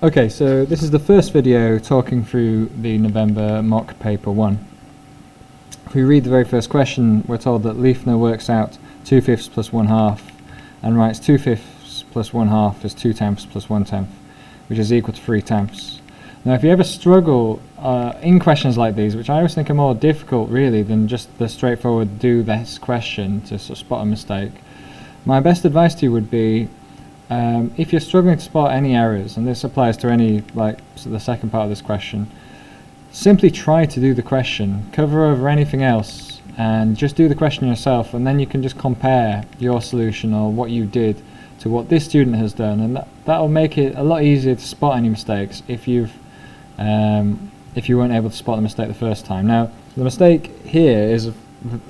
Okay, so this is the first video talking through the November Mock Paper 1. If we read the very first question, we're told that Liefner works out 2/5 plus 1/2 and writes 2/5 plus 1/2 is 2/10 plus 1/10, which is equal to 3/10. Now, if you ever struggle in questions like these, which I always think are more difficult really than just the straightforward do this question to sort of spot a mistake, my best advice to you would be, if you're struggling to spot any errors, and this applies to any, so the second part of this question, simply try to do the question, cover over anything else, and just do the question yourself, and then you can just compare your solution or what you did to what this student has done, and that'll make it a lot easier to spot any mistakes if you weren't able to spot the mistake the first time. Now, the mistake here is, of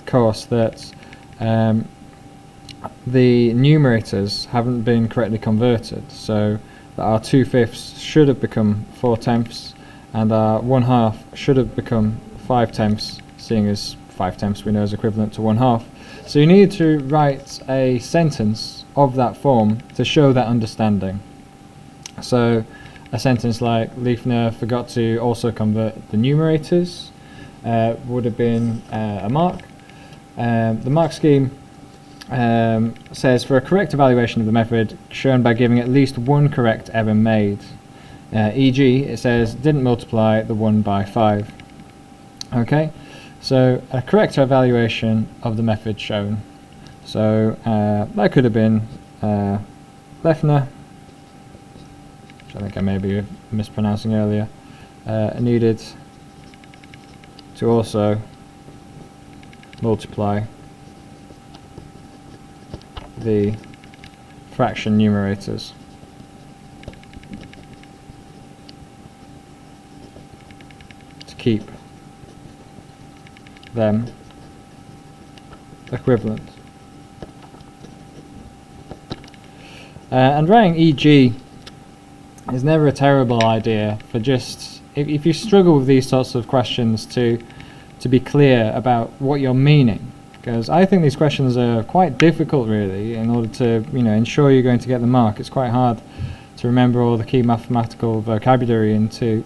course, that the numerators haven't been correctly converted, so that our 2/5 should have become 4/10, and our 1/2 should have become 5/10, seeing as 5/10 we know is equivalent to 1/2. So you need to write a sentence of that form to show that understanding. So a sentence like, Liefner forgot to also convert the numerators, would have been a mark. The mark scheme says, for a correct evaluation of the method shown by giving at least one correct error made, e.g. it says didn't multiply the 1 by 5. Okay, so a correct evaluation of the method shown. So that could have been Liefner, which I think I may be mispronouncing earlier, needed to also multiply the fraction numerators to keep them equivalent. And writing e.g. is never a terrible idea for just, if you struggle with these sorts of questions, to be clear about what you're meaning. Because I think these questions are quite difficult really in order to ensure you're going to get the mark. It's quite hard to remember all the key mathematical vocabulary and to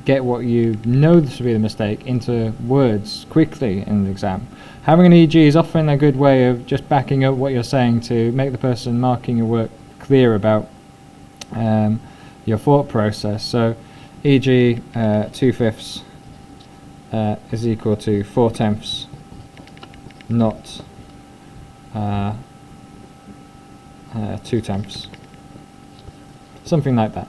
get what you know to be the mistake into words quickly in the exam. Having an e.g. is often a good way of just backing up what you're saying to make the person marking your work clear about your thought process. So e.g. 2/5 is equal to 4/10, not 2/10, something like that.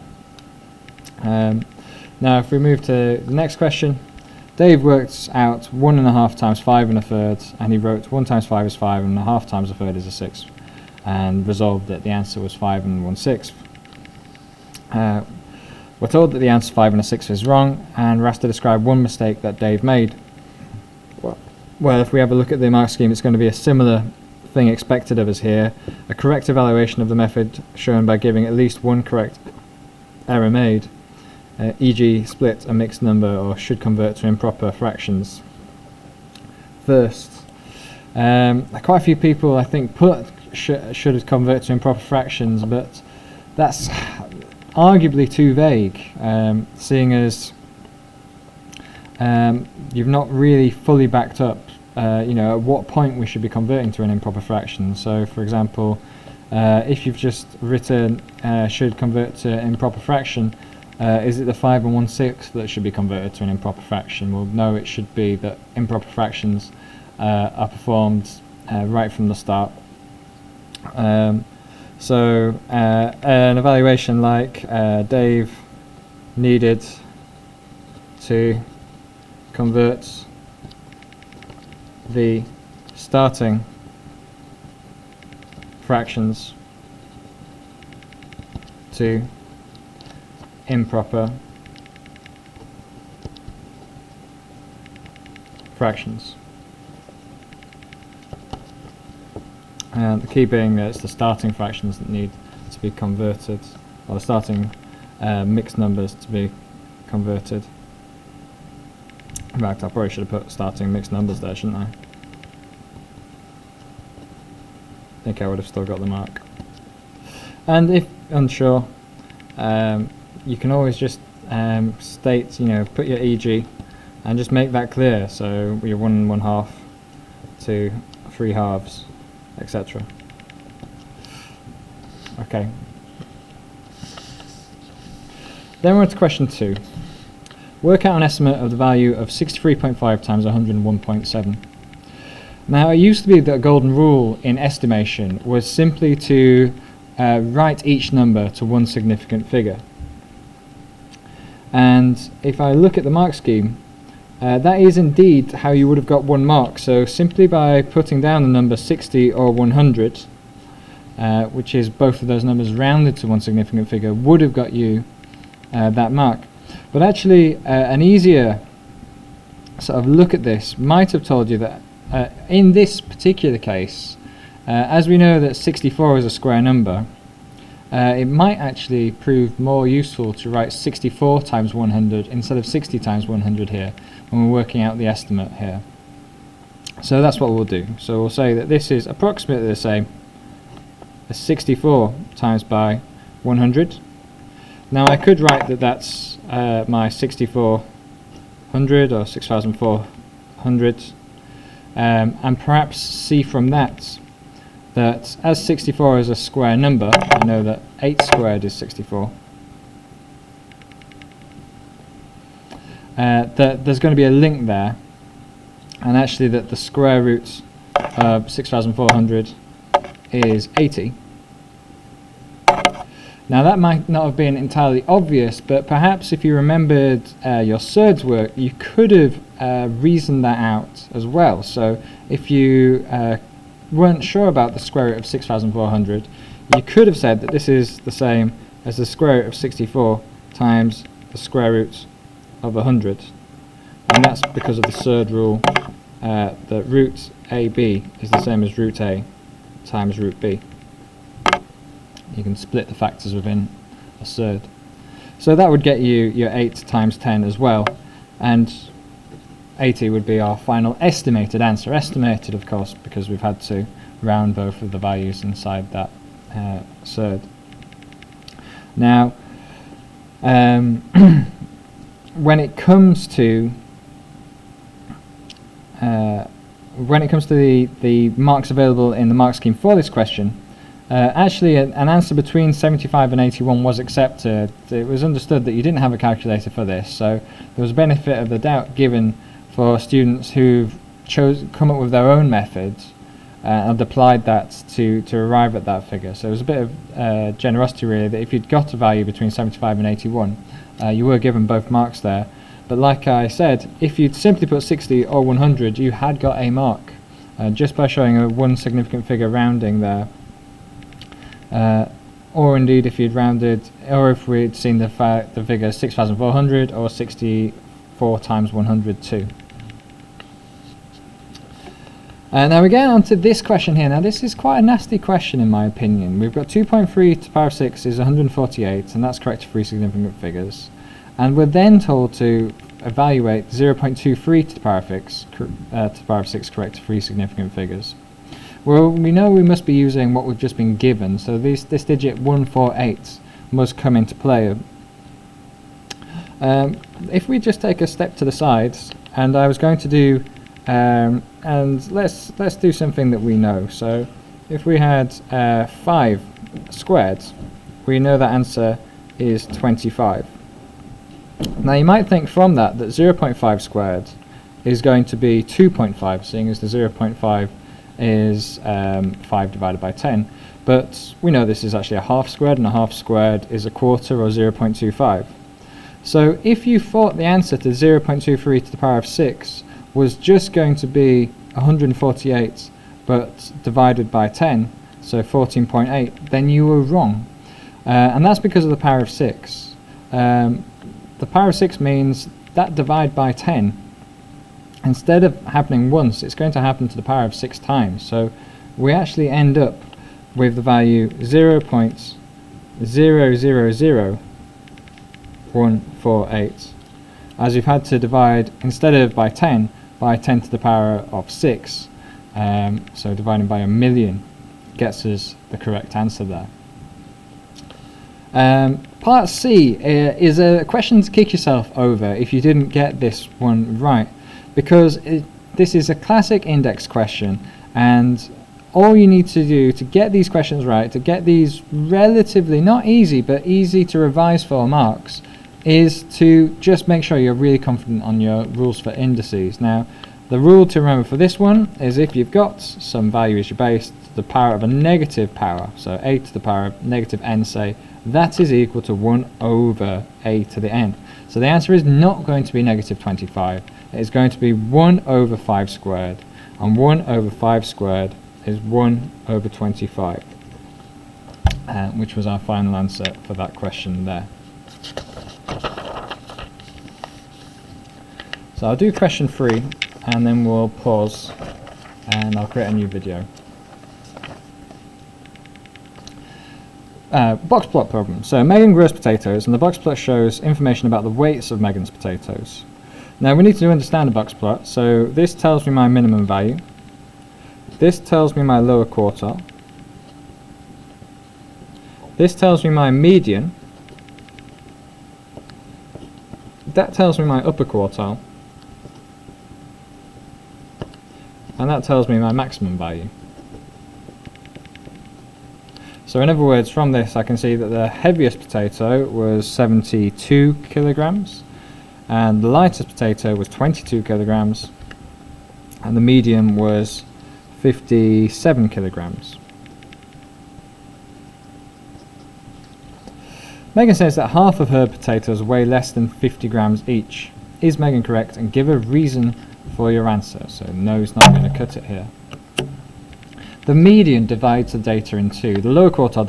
Now if we move to the next question, Dave worked out 1.5 times 5 1/3, and he wrote 1 times 5 is 5 and 1/2 times 1/3 is 1/6, and resolved that the answer was 5 1/6. We're told that the answer 5 1/6 is wrong, and we're asked to describe one mistake that Dave made. Well, if we have a look at the mark scheme, it's going to be a similar thing expected of us here. A correct evaluation of the method shown by giving at least one correct error made, e.g. split a mixed number or should convert to improper fractions. First, quite a few people I think put should convert to improper fractions, but that's arguably too vague, seeing as you've not really fully backed up at what point we should be converting to an improper fraction. So for example, if you've just written should convert to improper fraction, is it the 5 1/6 that should be converted to an improper fraction? Well, no, it should be that improper fractions are performed right from the start. So an evaluation like Dave needed to convert the starting fractions to improper fractions. And the key being that it's the starting fractions that need to be converted, or the starting mixed numbers to be converted. In fact, I probably should have put starting mixed numbers there, shouldn't I? think I would have still got the mark. And if unsure, you can always just state, put your e.g. and just make that clear. So your 1 1/2 to 3 halves, etc. Okay. Then we're on to question 2. Work out an estimate of the value of 63.5 times 101.7. Now, it used to be that a golden rule in estimation was simply to write each number to one significant figure. And if I look at the mark scheme, that is indeed how you would have got 1 mark. So simply by putting down the number 60 or 100, which is both of those numbers rounded to one significant figure, would have got you that mark. But actually, an easier sort of look at this might have told you that in this particular case, as we know that 64 is a square number, it might actually prove more useful to write 64 times 100 instead of 60 times 100 here when we're working out the estimate here. So that's what we'll do. So we'll say that this is approximately the same as 64 times by 100. Now I could write that that's my 6400 or 6400, and perhaps see from that as 64 is a square number, I know that 8 squared is 64. That there's going to be a link there, and actually that the square root of 6400 is 80. Now that might not have been entirely obvious, but perhaps if you remembered your surds work, you could have reasoned that out as well. So if you weren't sure about the square root of 6400, you could have said that this is the same as the square root of 64 times the square root of 100. And that's because of the surd rule, that root AB is the same as root A times root B. You can split the factors within a surd. So that would get you your 8 times 10 as well, and 80 would be our final estimated answer. Estimated, of course, because we've had to round both of the values inside that surd. Now, when it comes to the marks available in the mark scheme for this question, actually an answer between 75 and 81 was accepted. It was understood that you didn't have a calculator for this, so there was a benefit of the doubt given for students who've come up with their own methods and applied that to arrive at that figure. So it was a bit of generosity really, that if you'd got a value between 75 and 81, you were given both marks there. But like I said, if you'd simply put 60 or 100, you had got a mark just by showing a one significant figure rounding there. Or indeed if you'd rounded, or if we'd seen the figure 6400 or 64 times 100 too. Now we get on to this question here. Now this is quite a nasty question in my opinion. We've got 2.3 to the power of 6 is 148, and that's correct to 3 significant figures. And we're then told to evaluate 0.23 to the power of 6 correct to 3 significant figures. Well, we know we must be using what we've just been given, so this digit 148 must come into play. If we just take a step to the sides, and I was going to do, and let's do something that we know. So if we had 5 squared, we know that answer is 25. Now you might think from that 0.5 squared is going to be 2.5, seeing as the 0.5 is 5 divided by 10, but we know this is actually a half squared, and a half squared is a quarter, or 0.25. So if you thought the answer to 0.23 to the power of 6 was just going to be 148 but divided by 10, so 14.8, then you were wrong, and that's because of the power of 6. The power of 6 means that divide by 10, instead of happening once, it's going to happen to the power of 6 times. So we actually end up with the value 0.000148, as we've had to divide, instead of by 10 to the power of 6. So dividing by 1,000,000 gets us the correct answer there. Part C is a question to kick yourself over if you didn't get this one right, because this is a classic index question, and all you need to do to get these questions right, to get these relatively, not easy, but easy to revise for marks, is to just make sure you're really confident on your rules for indices. Now, the rule to remember for this one is if you've got some value as your base to the power of a negative power, so a to the power of negative n, say, that is equal to 1 over a to the n. So the answer is not going to be negative 25. It is going to be 1 over 5 squared. And 1 over 5 squared is 1 over 25, which was our final answer for that question there. So I'll do question 3, and then we'll pause, and I'll create a new video. Box plot problem. So Megan grows potatoes, and the box plot shows information about the weights of Megan's potatoes. Now we need to understand a box plot, so this tells me my minimum value. This tells me my lower quartile. This tells me my median. That tells me my upper quartile. And that tells me my maximum value. So in other words, from this I can see that the heaviest potato was 72 kilograms, and the lightest potato was 22 kilograms, and the medium was 57 kilograms. Megan says that half of her potatoes weigh less than 50 grams each. Is Megan correct? And give a reason for your answer. So no, it's not going to cut it here. The median divides the data in two. The lower quartile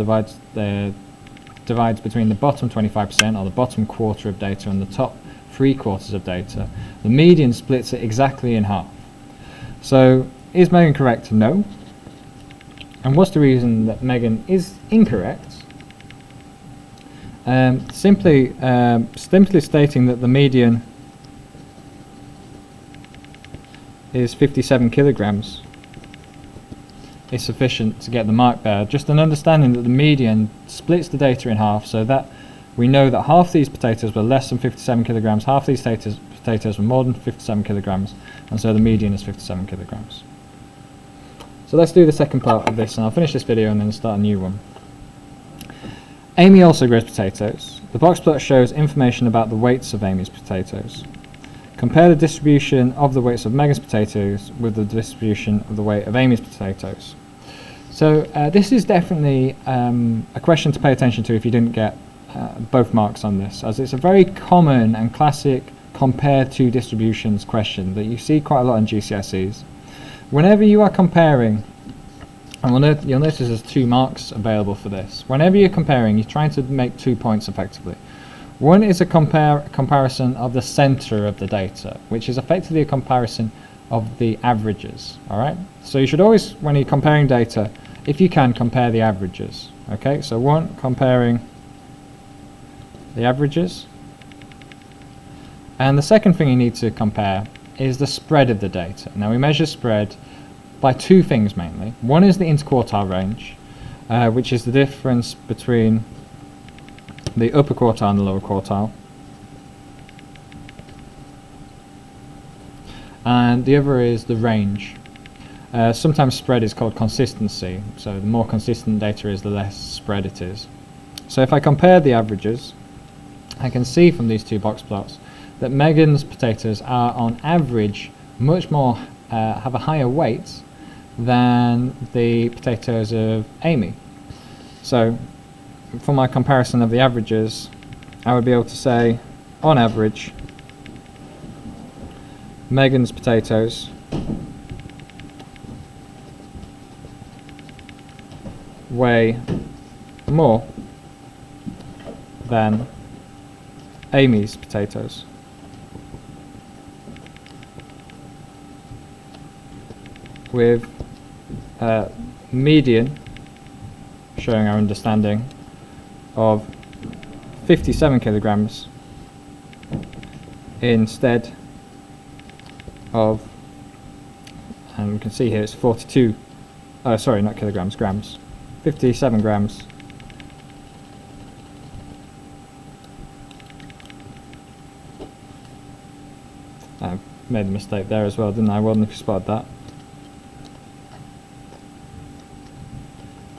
divides between the bottom 25% or the bottom quarter of data and the top 3/4 of data. The median splits it exactly in half. So is Megan correct? No. And what's the reason that Megan is incorrect? Simply stating that the median is 57 kilograms is sufficient to get the mark there. Just an understanding that the median splits the data in half, so that we know that half these potatoes were less than 57 kilograms, half these potatoes were more than 57 kilograms, and so the median is 57 kilograms. So let's do the second part of this, and I'll finish this video and then start a new one. Amy also grows potatoes. The box plot shows information about the weights of Amy's potatoes. Compare the distribution of the weights of Megan's potatoes with the distribution of the weight of Amy's potatoes. So this is definitely a question to pay attention to if you didn't get both marks on this, as it's a very common and classic compare two distributions question that you see quite a lot in GCSEs. Whenever you are comparing, and you'll notice there's 2 marks available for this. Whenever you're comparing, you're trying to make 2 points effectively. One is a comparison of the center of the data, which is effectively a comparison of the averages. Alright? So you should always, when you're comparing data, if you can, compare the averages. Okay, so one, comparing the averages. And the second thing you need to compare is the spread of the data. Now we measure spread by 2 things mainly. One is the interquartile range, which is the difference between the upper quartile and the lower quartile. And the other is the range. Sometimes spread is called consistency, so the more consistent data is, the less spread it is. So if I compare the averages, I can see from these 2 box plots that Megan's potatoes are on average much more, have a higher weight than the potatoes of Amy. So for my comparison of the averages, I would be able to say, on average, Megan's potatoes weigh more than Amy's potatoes. With median showing our understanding of 57 kilograms instead of, and we can see here it's 42, sorry, not kilograms, grams, 57 grams kind of made a mistake there as well, didn't I? Well done if you spotted that.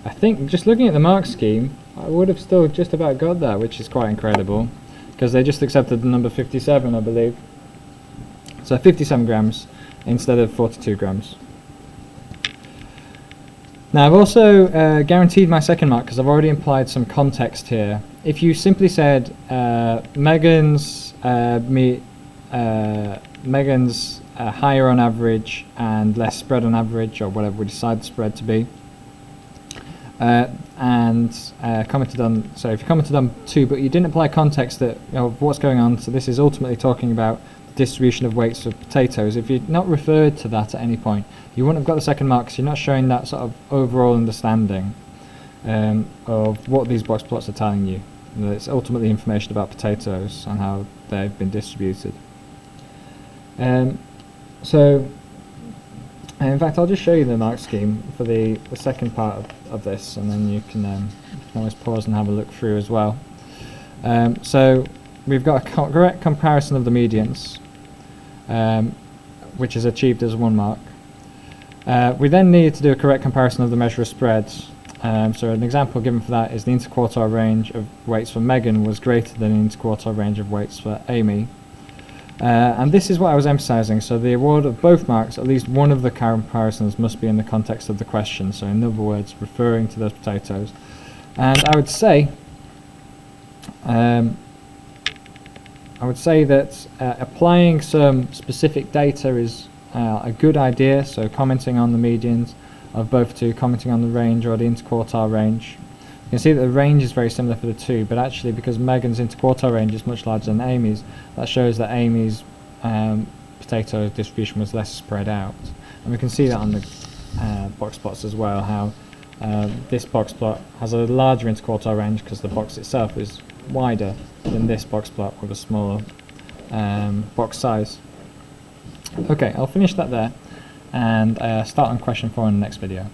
I think just looking at the mark scheme, I would have still just about got that, which is quite incredible, because they just accepted the number 57, I believe. So 57 grams instead of 42 grams. Now I've also guaranteed my second mark because I've already implied some context here. If you simply said Megan's higher on average and less spread on average, or whatever we decide the spread to be, and commented on, so if you commented on 2 but you didn't apply context that, you know, what's going on, so this is ultimately talking about the distribution of weights for potatoes. If you'd not referred to that at any point, you wouldn't have got the second mark, because you're not showing that sort of overall understanding of what these box plots are telling you. It's ultimately information about potatoes and how they've been distributed. So in fact, I'll just show you the mark scheme for the second part of this, and then you can always pause and have a look through as well. So we've got a correct comparison of the medians, which is achieved as 1 mark. We then need to do a correct comparison of the measure of spreads. So an example given for that is the interquartile range of weights for Megan was greater than the interquartile range of weights for Amy. And this is what I was emphasizing. So the award of both marks, at least one of the comparisons must be in the context of the question. So in other words, referring to those potatoes. And I would say that applying some specific data is a good idea. So commenting on the medians of both 2, commenting on the range or the interquartile range. You can see that the range is very similar for the 2, but actually because Megan's interquartile range is much larger than Amy's, that shows that Amy's potato distribution was less spread out. And we can see that on the box plots as well, how this box plot has a larger interquartile range because the box itself is wider than this box plot with a smaller box size. Okay, I'll finish that there and start on question 4 in the next video.